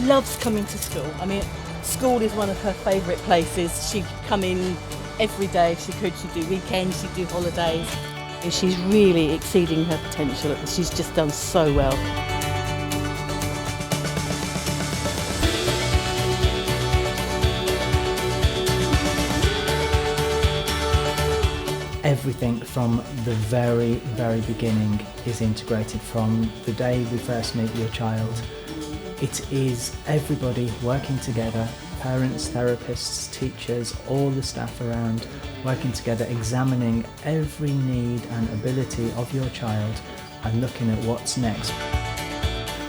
loves coming to school. I mean, school is one of her favourite places. She'd come in every day if she could. She'd do weekends, she'd do holidays. And she's really exceeding her potential. She's just done so well. Everything from the very, very beginning is integrated from the day we first meet your child. It is everybody working together, parents, therapists, teachers, all the staff around, working together, examining every need and ability of your child and looking at what's next.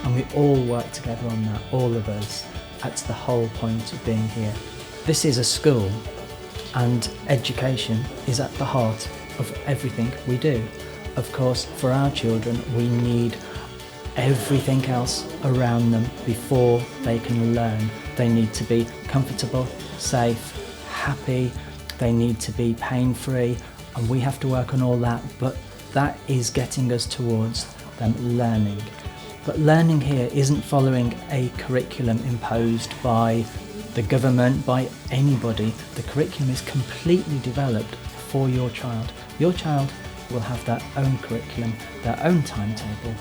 And we all work together on that, all of us. That's the whole point of being here. This is a school, and education is at the heart of everything we do. Of course, for our children, we need everything else around them before they can learn. They need to be comfortable, safe, happy, they need to be pain-free, and we have to work on all that, but that is getting us towards them learning. But learning here isn't following a curriculum imposed by the government, by anybody. The curriculum is completely developed for your child. Your child will have their own curriculum, their own timetable.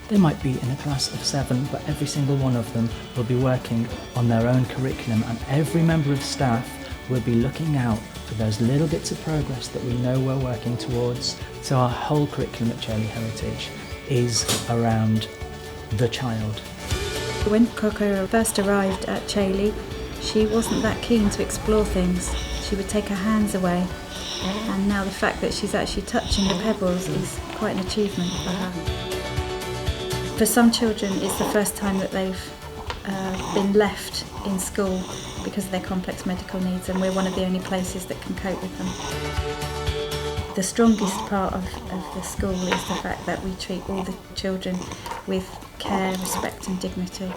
They might be in a class of 7, but every single one of them will be working on their own curriculum, and every member of staff will be looking out for those little bits of progress that we know we're working towards. So our whole curriculum at Chailey Heritage is around the child. When Koko first arrived at Chailey, she wasn't that keen to explore things. She would take her hands away, and now the fact that she's actually touching the pebbles is quite an achievement for her. For some children, it's the first time that they've been left in school because of their complex medical needs, and we're one of the only places that can cope with them. The strongest part of the school is the fact that we treat all the children with care, respect and dignity.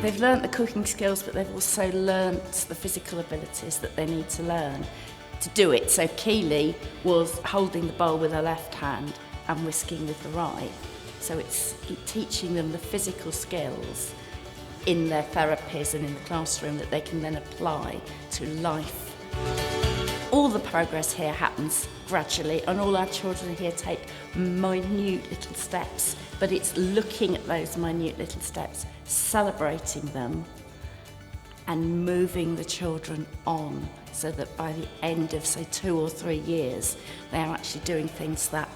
They've learnt the cooking skills, but they've also learnt the physical abilities that they need to learn to do it. So Keely was holding the bowl with her left hand and whisking with the right. So it's teaching them the physical skills in their therapies and in the classroom that they can then apply to life. All the progress here happens gradually, and all our children here take minute little steps, but it's looking at those minute little steps, celebrating them and moving the children on so that by the end of, say, 2 or 3 years, they are actually doing things that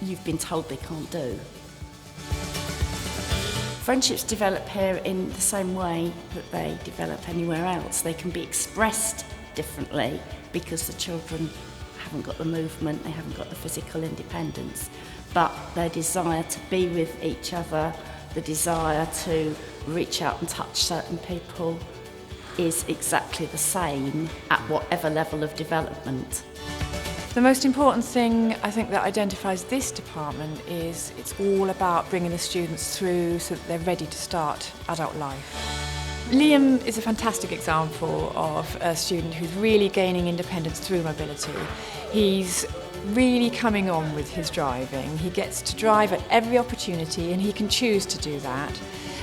you've been told they can't do. Friendships develop here in the same way that they develop anywhere else. They can be expressed differently because the children haven't got the movement, they haven't got the physical independence, but their desire to be with each other, the desire to reach out and touch certain people is exactly the same at whatever level of development. The most important thing I think that identifies this department is it's all about bringing the students through so that they're ready to start adult life. Liam is a fantastic example of a student who's really gaining independence through mobility. He's really coming on with his driving. He gets to drive at every opportunity and he can choose to do that.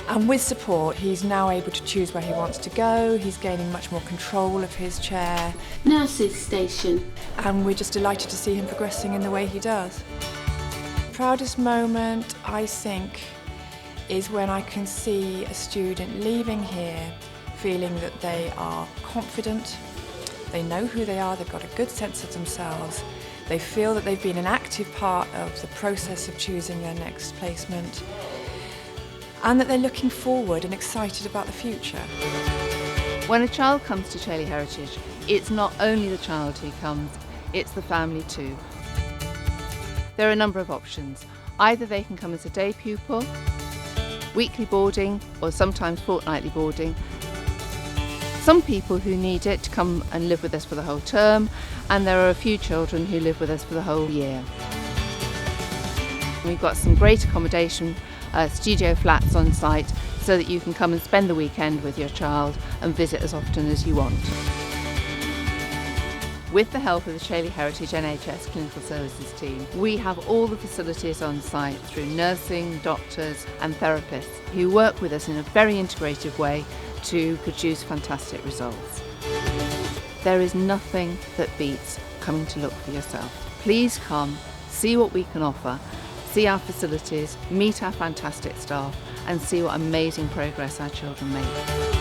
And with support, he's now able to choose where he wants to go. He's gaining much more control of his chair. Nurse's station. And we're just delighted to see him progressing in the way he does. Proudest moment, I think, is when I can see a student leaving here feeling that they are confident, they know who they are, they've got a good sense of themselves, they feel that they've been an active part of the process of choosing their next placement, and that they're looking forward and excited about the future. When a child comes to Chailey Heritage, it's not only the child who comes, it's the family too. There are a number of options. Either they can come as a day pupil, weekly boarding, or sometimes fortnightly boarding. Some people who need it come and live with us for the whole term, and there are a few children who live with us for the whole year. We've got some great accommodation, studio flats on site, so that you can come and spend the weekend with your child and visit as often as you want. With the help of the Chailey Heritage NHS Clinical Services team, we have all the facilities on site through nursing, doctors and therapists who work with us in a very integrated way to produce fantastic results. There is nothing that beats coming to look for yourself. Please come, see what we can offer, see our facilities, meet our fantastic staff and see what amazing progress our children make.